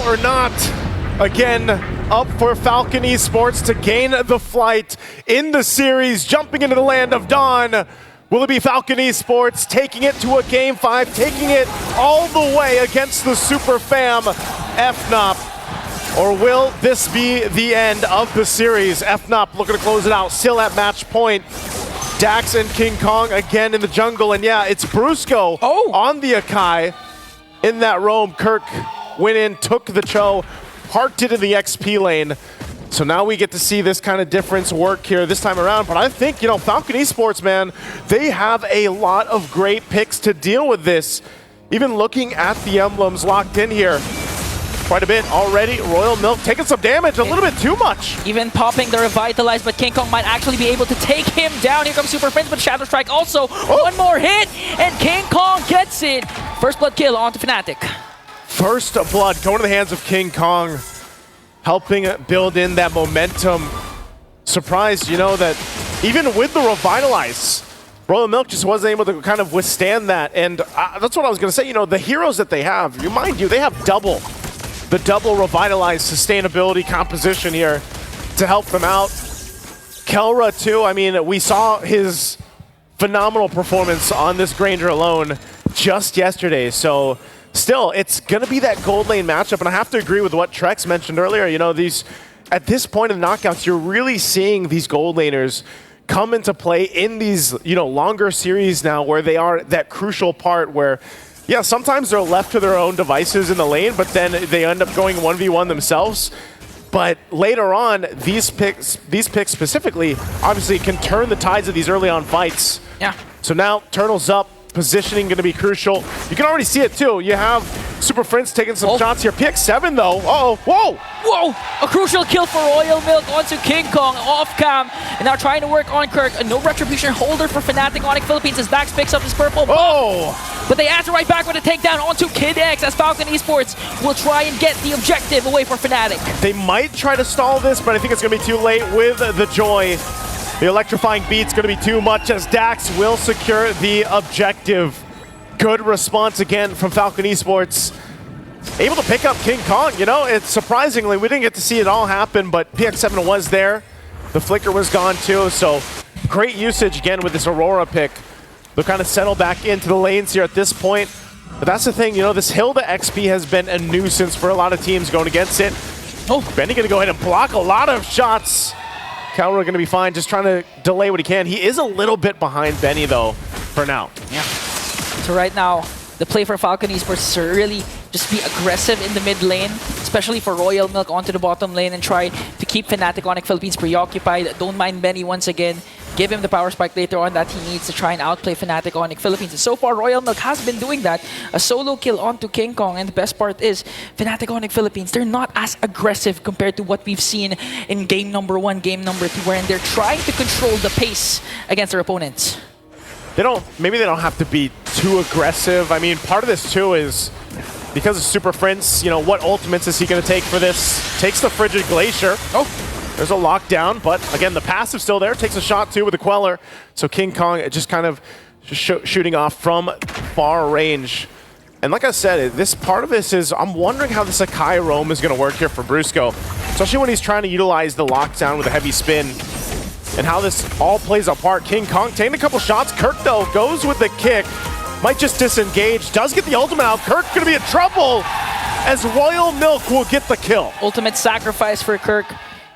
or not. Again, up for Fcon Esports to gain the flight in the series, jumping into the land of Dawn. Will it be Fcon Esports taking it to a Game 5, taking it all the way against the super fam, Fnop? Or will this be the end of the series? Fnop looking to close it out, still at match point. Dax and King Kong again in the jungle, and yeah, it's Brusco on the Akai. In that roam, Kirk went in, took the Cho, parked it in the XP lane. So now we get to see this kind of difference work here this time around. But I think, you know, Fcon Esports, man, they have a lot of great picks to deal with this. Even looking at the emblems locked in here, quite a bit already. Royal Milk taking some damage, a little bit too much. Even popping the Revitalize, but King Kong might actually be able to take him down. Here comes Super Prince, but Shadow Strike also. One more hit, and King Kong gets it. First blood kill onto Fnatic. First blood going to the hands of King Kong, helping build in that momentum. Surprised, you know, that even with the Revitalize, Royal Milk just wasn't able to kind of withstand that. And that's what I was going to say, you know, the heroes that they have, mind you, they have the double Revitalize sustainability composition here to help them out. Kelra too, I mean, we saw his phenomenal performance on this Granger alone just yesterday. So still, it's going to be that gold lane matchup, and I have to agree with what Trex mentioned earlier. You know, at this point in the knockouts, you're really seeing these gold laners come into play in these, you know, longer series now, where they are that crucial part where, yeah, sometimes they're left to their own devices in the lane, but then they end up going 1v1 themselves. But later on, these picks specifically, obviously can turn the tides of these early on fights. Yeah. So now, Turtle's up. Positioning going to be crucial. You can already see it too. You have Super Prince taking some shots here. PX7 though. Uh-oh. Whoa! Whoa! A crucial kill for Royal Milk onto King Kong off cam. And now trying to work on Kirk. A no retribution holder for Fnatic Onyx Philippines as Dax picks up his purple buff. Oh! But they answer right back with a takedown onto Kid X as Fcon Esports will try and get the objective away from Fnatic. They might try to stall this, but I think it's going to be too late with the Joy. The electrifying beat's going to be too much as Dax will secure the objective. Good response again from Fcon Esports. Able to pick up King Kong, you know, it's surprisingly, we didn't get to see it all happen, but PX7 was there. The flicker was gone too, so great usage again with this Aurora pick. They'll kind of settle back into the lanes here at this point. But that's the thing, you know, this Hilda XP has been a nuisance for a lot of teams going against it. Oh, Benny going to go ahead and block a lot of shots. Counter going to be fine, just trying to delay what he can. He is a little bit behind Benny, though, for now. Yeah. So right now, the play for Fcon Esports is to really just be aggressive in the mid lane, especially for Royal Milk onto the bottom lane and try to keep Fnatic Onyx Philippines preoccupied. Don't mind Benny once again. Give him the power spike later on that he needs to try and outplay Fnatic Onyx Philippines. And so far, Royal Milk has been doing that. A solo kill onto King Kong. And the best part is, Fnatic Onyx Philippines, they're not as aggressive compared to what we've seen in game number 1, game number 2, wherein they're trying to control the pace against their opponents. Maybe they don't have to be too aggressive. I mean, part of this too is because of Super Prince, you know, what ultimates is he going to take for this? Takes the Frigid Glacier. Oh, there's a lockdown, but again, the passive still there. Takes a shot too with the Queller. So King Kong just kind of shooting off from far range. And like I said, this part of this is, I'm wondering how this Akai roam is going to work here for Brusco, especially when he's trying to utilize the lockdown with a heavy spin. And how this all plays a part. King Kong taking a couple shots. Kirk, though, goes with the kick. Might just disengage. Does get the ultimate out. Kirk going to be in trouble as Royal Milk will get the kill. Ultimate sacrifice for Kirk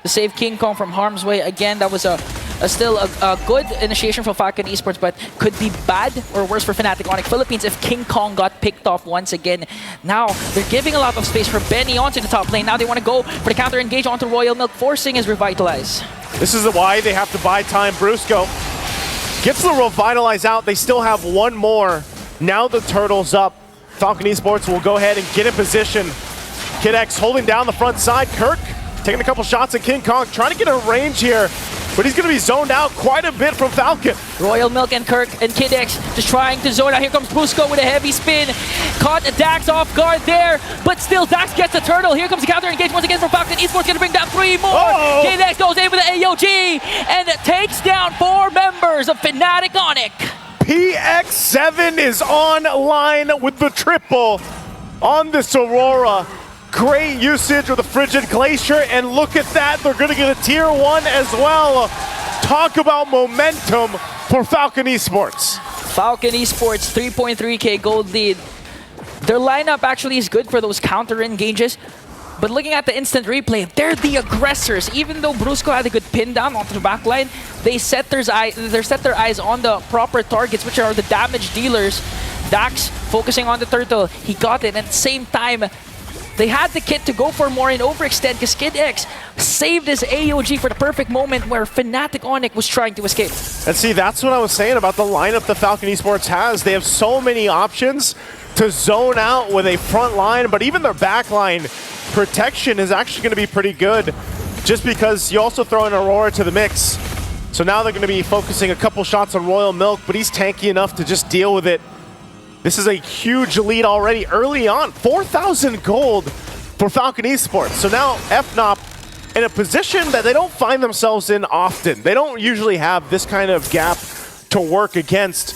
to save King Kong from harm's way. Again, that was still a good initiation for Fcon Esports, but could be bad or worse for Fnatic Onyx Philippines if King Kong got picked off once again. Now, they're giving a lot of space for Benny onto the top lane. Now they want to go for the counter engage onto Royal Milk, forcing his Revitalize. This is why they have to buy time. Brusco gets the Revitalize out. They still have one more. Now the Turtle's up. Fcon Esports will go ahead and get in position. Kid X holding down the front side. Kirk taking a couple shots at King Kong, trying to get a range here. But he's going to be zoned out quite a bit from Falcon. Royal Milk and Kirk and Kid X just trying to zone out. Here comes Brusco with a heavy spin. Caught Dax off guard there, but still Dax gets the turtle. Here comes the counter engage once again from Fcon Esports, going to bring down 3 more. Kid X goes in with the AOG and takes down 4 members of Fnatic Onyx. PX7 is online with the triple on this Aurora. Great usage of the Frigid Glacier, and look at that, they're gonna get a tier 1 as well. Talk about momentum for Fcon Esports. Fcon Esports, 3.3k gold lead. Their lineup actually is good for those counter engages. But looking at the instant replay, they're the aggressors. Even though Brusco had a good pin down onto the backline, they set their eyes on the proper targets, which are the damage dealers. Dax focusing on the turtle. He got it. At the same time, they had the kit to go for more and overextend because Kid X saved his AOG for the perfect moment where Fnatic Onyx was trying to escape. And see, that's what I was saying about the lineup that Fcon Esports has. They have so many options to zone out with a front line, but even their back line protection is actually going to be pretty good just because you also throw in Aurora to the mix. So now they're going to be focusing a couple shots on Royal Milk, but he's tanky enough to just deal with it. This is a huge lead already early on. 4,000 gold for Fcon Esports. So now Fnop in a position that they don't find themselves in often. They don't usually have this kind of gap to work against.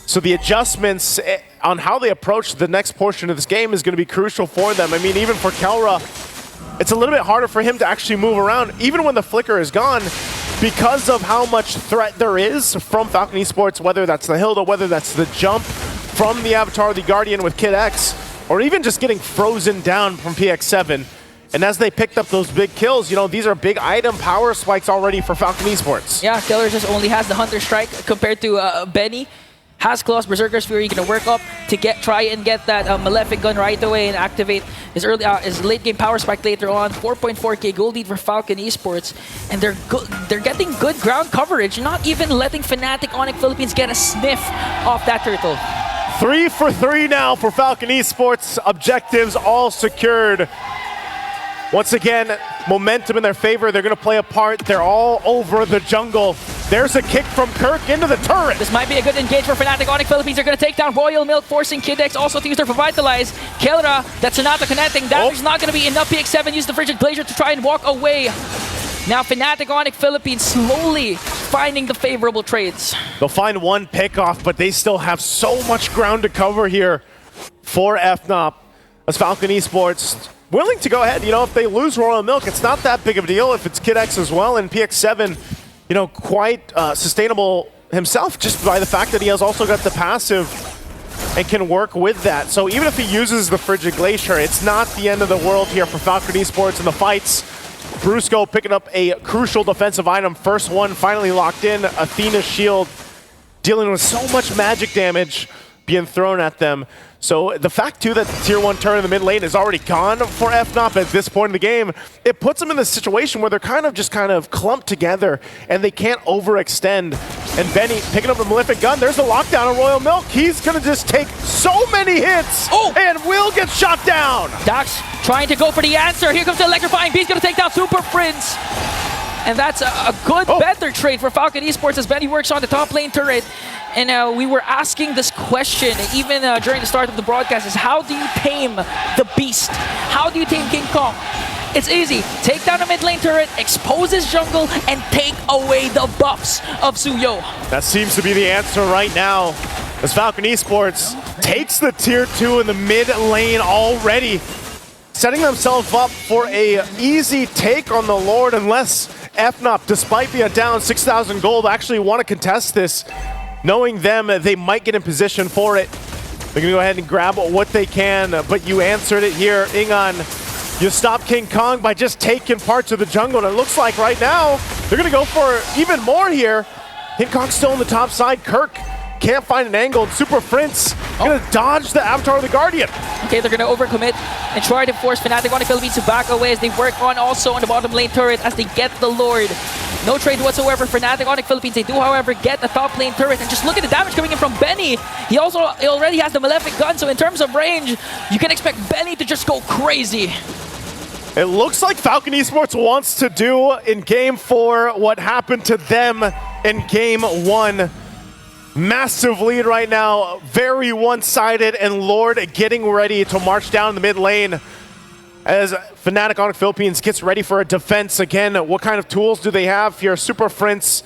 So the adjustments on how they approach the next portion of this game is going to be crucial for them. I mean, even for Kelra, it's a little bit harder for him to actually move around, even when the flicker is gone, because of how much threat there is from Fcon Esports, whether that's the Hilda, whether that's the jump from the Avatar of the Guardian with Kid X, or even just getting frozen down from PX7. And as they picked up those big kills, you know, these are big item power spikes already for Fcon Esports. Yeah, Killer just only has the Hunter Strike compared to Benny. Has Claws, Berserker's Fury, gonna work up to try and get that Malefic Gun right away and activate his late game power spike later on. 4.4k gold lead for Fcon Esports, and they're getting good ground coverage, not even letting Fnatic Onyx Philippines get a sniff off that turtle. 3 for 3 now for Fcon Esports. Objectives all secured. Once again, momentum in their favor. They're going to play a part. They're all over the jungle. There's a kick from Kirk into the turret. This might be a good engage for Fnatic Onyx Philippines. They're going to take down Royal Milk, forcing Kid X also to use their Revitalize. Kelra, that's Sonata connecting. Damage not going to be enough. PX7 used the Frigid Glacier to try and walk away. Now Fnatic Onyx Philippines slowly finding the favorable trades. They'll find one pickoff, but they still have so much ground to cover here for Fnop. As Fcon Esports willing to go ahead, you know, if they lose Royal Milk, it's not that big of a deal if it's Kid X as well, and PX7, you know, quite sustainable himself just by the fact that he has also got the passive and can work with that. So even if he uses the Frigid Glacier, it's not the end of the world here for Fcon Esports in the fights. Brusco picking up a crucial defensive item. First one finally locked in. Athena's shield dealing with so much magic damage being thrown at them. So the fact too that the tier 1 turn in the mid lane is already gone for Fnop at this point in the game, it puts them in this situation where they're kind of clumped together and they can't overextend. And Benny picking up the Malefic Gun. There's the lockdown on Royal Milk. He's gonna just take so many hits and will get shot down. Dax trying to go for the answer. Here comes the Electrifying Beast, gonna take down Super Prince. And that's a good, better trade for Fcon Esports as Benny works on the top lane turret. And we were asking this question even during the start of the broadcast is how do you tame the beast? How do you tame King Kong? It's easy. Take down a mid lane turret, expose his jungle, and take away the buffs of Suyo. That seems to be the answer right now as Fcon Esports takes the tier 2 in the mid lane already, setting themselves up for a easy take on the Lord unless Fnop, despite being down 6,000 gold, actually want to contest this. Knowing them, they might get in position for it. They're going to go ahead and grab what they can, but you answered it here, Ingon. You stop King Kong by just taking parts of the jungle, and it looks like right now they're going to go for even more here. King Kong's still on the top side. Kirk can't find an angle. Super Prince going to dodge the Avatar of the Guardian. Okay, they're going to overcommit and try to force Fnatic Onyx Philippines to back away as they work on also on the bottom lane turret as they get the Lord. No trade whatsoever for Fnatic Onyx Philippines. They do, however, get the top lane turret. And just look at the damage coming in from Benny. He already has the Malefic Gun, so in terms of range, you can expect Benny to just go crazy. It looks like Fcon Esports wants to do in Game 4 what happened to them in Game 1. Massive lead right now, very one-sided, and Lord getting ready to march down the mid lane as Fnatic Onyx Philippines gets ready for a defense. Again, what kind of tools do they have here? Super Prince,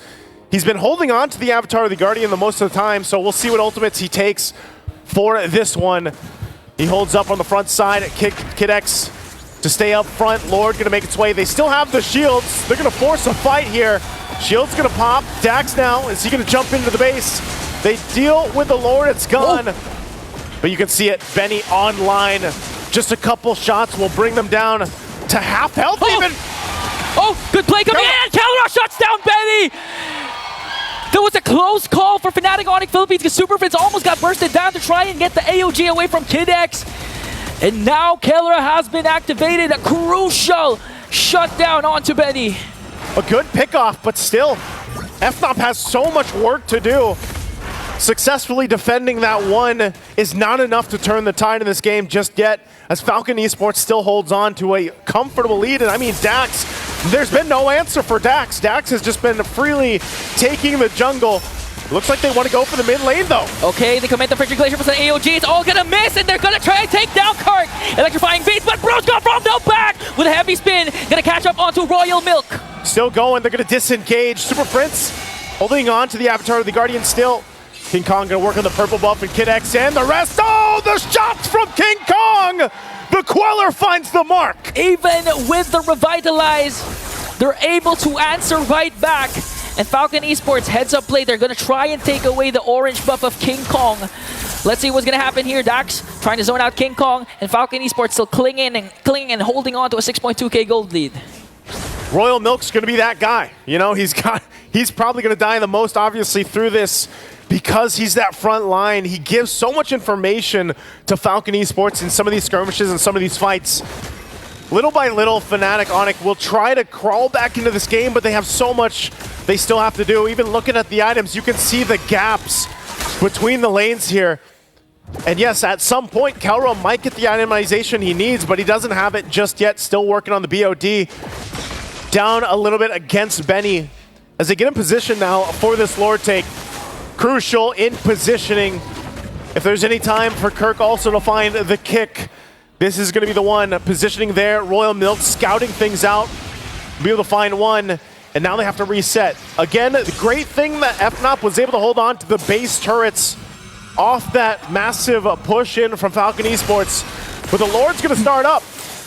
he's been holding on to the Avatar of the Guardian the most of the time, so we'll see what ultimates he takes for this one. He holds up on the front side. Kid X to stay up front. Lord gonna make its way. They still have the shields. They're gonna force a fight here. Shield's gonna pop. Dax now, is he gonna jump into the base? They deal with the Lord, it's gone. But you can see it, Benny online. Just a couple shots will bring them down to half health even. Oh, good play coming in. Kelra shuts down Benny. There was a close call for Fnatic Onyx Philippines because Super Fritz almost got bursted down to try and get the AOG away from Kid X. And now Kelra has been activated. A crucial shutdown onto Benny. A good pickoff, but still, Fnop has so much work to do. Successfully defending that one is not enough to turn the tide in this game just yet, as Falcon Esports still holds on to a comfortable lead. And I mean, Dax, there's been no answer for Dax. Dax has just been freely taking the jungle. Looks like they want to go for the mid lane though. Okay, they commit the Frigid Glacier for the AOG. It's all gonna miss, and they're gonna try and take down Kark. Electrifying beats, but Bro's got from the back with a heavy spin. Gonna catch up onto Royal Milk. Still going, they're gonna disengage. Super Prince holding on to the Avatar of the Guardian still. King Kong gonna work on the purple buff and Kid X and the rest. Oh, the shots from King Kong! The Queller finds the mark! Even with the Revitalize, they're able to answer right back. And Falcon Esports heads up play. They're gonna try and take away the orange buff of King Kong. Let's see what's gonna happen here. Dax trying to zone out King Kong, and Falcon Esports still clinging and holding on to a 6.2k gold lead. Royal Milk's gonna be that guy. You know, he's probably gonna die the most obviously through this, because he's that front line. He gives so much information to Falcon Esports in some of these skirmishes and some of these fights. Little by little, Fnatic Onyx will try to crawl back into this game, but they have so much they still have to do. Even looking at the items, you can see the gaps between the lanes here. And yes, at some point, Kelra might get the itemization he needs, but he doesn't have it just yet. Still working on the BOD. Down a little bit against Benny as they get in position now for this Lord take. Crucial in positioning. If there's any time for Kirk also to find the kick, this is going to be the one. Positioning there, Royal Milk scouting things out, be able to find one, and now they have to reset. Again, the great thing that Fnop was able to hold on to the base turrets off that massive push in from Falcon Esports. But the Lord's going to start up,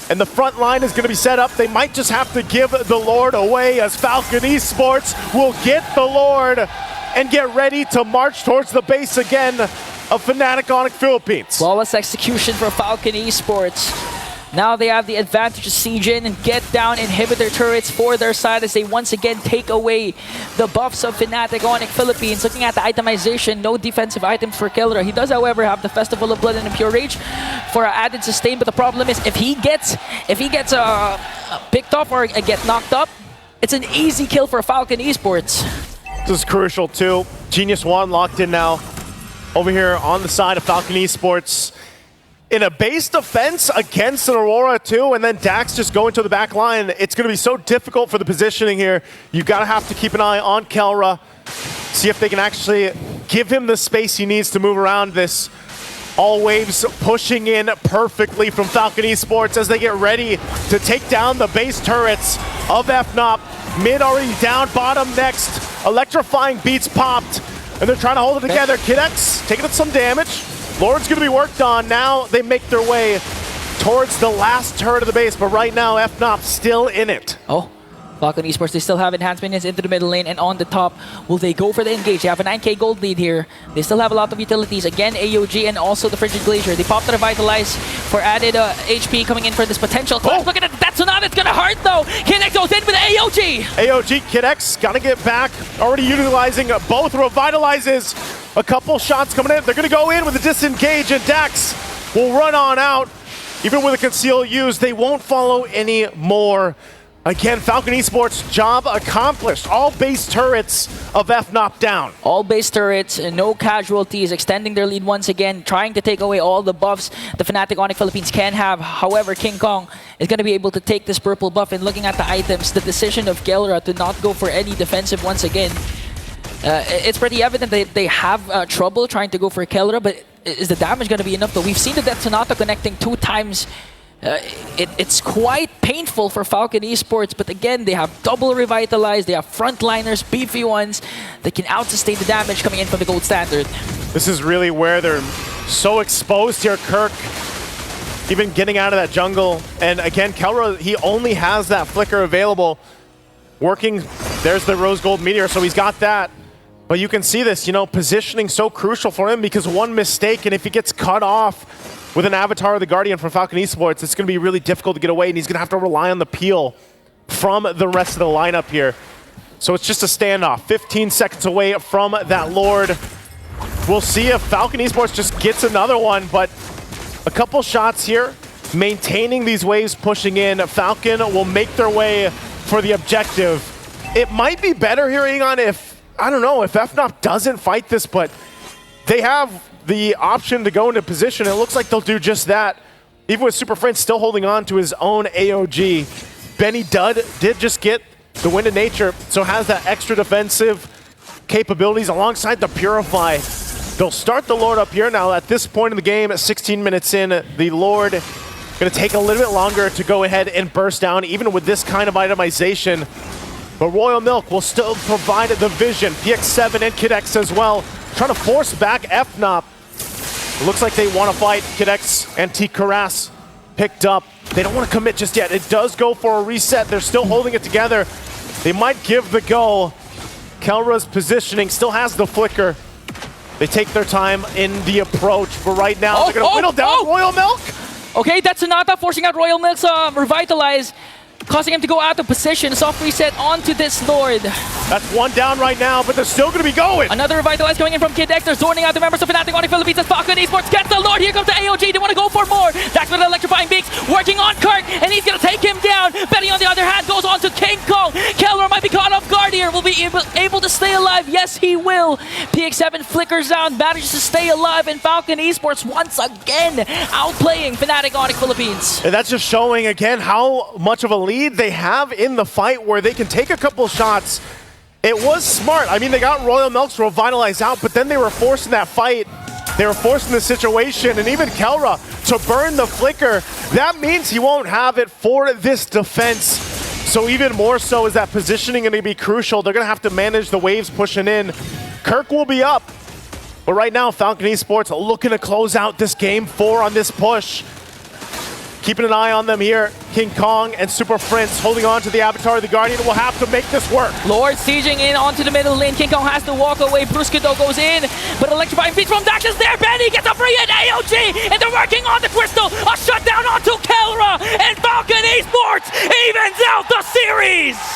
and the front line is going to be set up. They might just have to give the Lord away, as Falcon Esports will get the Lord and get ready to march towards the base again of Fnatic Onyx Philippines. Flawless execution for Falcon Esports. Now they have the advantage to siege in and get down inhibitor turrets for their side as they once again take away the buffs of Fnatic Onyx Philippines. Looking at the itemization, no defensive items for Kelra. He does, however, have the Festival of Blood and Impure Rage for added sustain, but the problem is if he gets picked off or get knocked up, it's an easy kill for Falcon Esports. This is crucial too. Genius One locked in now over here on the side of Falcon Esports in a base defense against an Aurora too, and then Dax just going to the back line. It's going to be so difficult for the positioning here. You got to have to keep an eye on Kelra, see if they can actually give him the space he needs to move around this. All waves pushing in perfectly from Falcon Esports as they get ready to take down the base turrets of Fnop. Mid already down, bottom next. Electrifying beats popped, and they're trying to hold it together. Kid X taking up some damage. Lord's gonna be worked on. Now they make their way towards the last turret of the base, but right now Fnop still in it. Oh, Falcon Esports, they still have enhanced minions into the middle lane, and on the top, will they go for the engage? They have a 9k gold lead here. They still have a lot of utilities. Again, AOG and also the Frigid Glacier. They popped the Revitalize for added HP coming in for this potential clash. Look at it, that's not, it's gonna hurt though. Kid X goes in with AOG. AOG, Kid X, gotta get back. Already utilizing both Revitalizes. A couple shots coming in. They're gonna go in with a disengage, and Dax will run on out. Even with a conceal use, they won't follow any more. Again, Falcon Esports, job accomplished. All base turrets of Fnop down. All base turrets, no casualties, extending their lead once again, trying to take away all the buffs the Fnatic Onyx Philippines can have. However, King Kong is going to be able to take this purple buff, and looking at the items, the decision of Kelra to not go for any defensive once again. It's pretty evident that they have trouble trying to go for Kelra, but is the damage going to be enough though? We've seen the Death Sonata connecting 2 times. It's quite painful for Falcon Esports, but again, they have double Revitalize, they have frontliners, beefy ones that can out-sustain the damage coming in from the gold standard. This is really where they're so exposed here. Kirk even getting out of that jungle. And again, Kelra, he only has that flicker available. Working, there's the rose gold meteor, so he's got that. But you can see this, you know, positioning so crucial for him because one mistake, and if he gets cut off with an Avatar of the Guardian from Fcon Esports, it's going to be really difficult to get away, and he's going to have to rely on the peel from the rest of the lineup here. So it's just a standoff, 15 seconds away from that Lord. We'll see if Fcon Esports just gets another one, but a couple shots here, maintaining these waves, pushing in. Falcon will make their way for the objective. It might be better here, Egon, if, I don't know, if Fnop doesn't fight this, but they have the option to go into position. It looks like they'll do just that. Even with Super Friends still holding on to his own AOG. Benny Dud did just get the Wind of Nature, so has that extra defensive capabilities alongside the Purify. They'll start the Lord up here now. At this point in the game, 16 minutes in, the Lord going to take a little bit longer to go ahead and burst down, even with this kind of itemization. But Royal Milk will still provide the vision. PX7 and Kid X as well, trying to force back Fnop. It looks like they want to fight. Kid X and T. Karas picked up. They don't want to commit just yet. It does go for a reset. They're still holding it together. They might give the go. Kelra's positioning still has the flicker. They take their time in the approach, but right now they're going to whittle down Royal Milk. Okay, that's Sonata forcing out Royal Milk's Revitalize, causing him to go out of position. Soft reset onto this Lord. That's one down right now, but they're still going to be going. Another Revitalize going in from Kid X. They're zoning out the members of Fnatic on the Philippines as Fcon Esports gets the Lord. Here comes the AOG. They want to go for more. That's with Electrifying Beaks working on Kirk, and he's going to take him down. Benny, on the other hand, goes on to King Kong. Kelra might be caught off guard here. Will be able to stay alive. Yes, he will. PX7 flickers down, manages to stay alive, and Fcon Esports once again outplaying Fnatic on the Philippines. And that's just showing, again, how much of a lead they have in the fight where they can take a couple shots. It was smart. I mean, they got Royal Milk's Revitalize out, but then they were forcing that fight. They were forcing the situation, and even Kelra to burn the flicker. That means he won't have it for this defense. So even more so is that positioning going to be crucial. They're going to have to manage the waves pushing in. Kirk will be up. But right now, Fcon Esports looking to close out this game 4 on this push. Keeping an eye on them here. King Kong and Super Friends holding on to the Avatar of the Guardian will have to make this work. Lord sieging in onto the middle lane. King Kong has to walk away. Brusquito goes in, but Electrifying Beats from Dash is there. Benny gets a free hit. AOG, and they're working on the Crystal. A shutdown onto Kelra, and Fcon Esports evens out the series.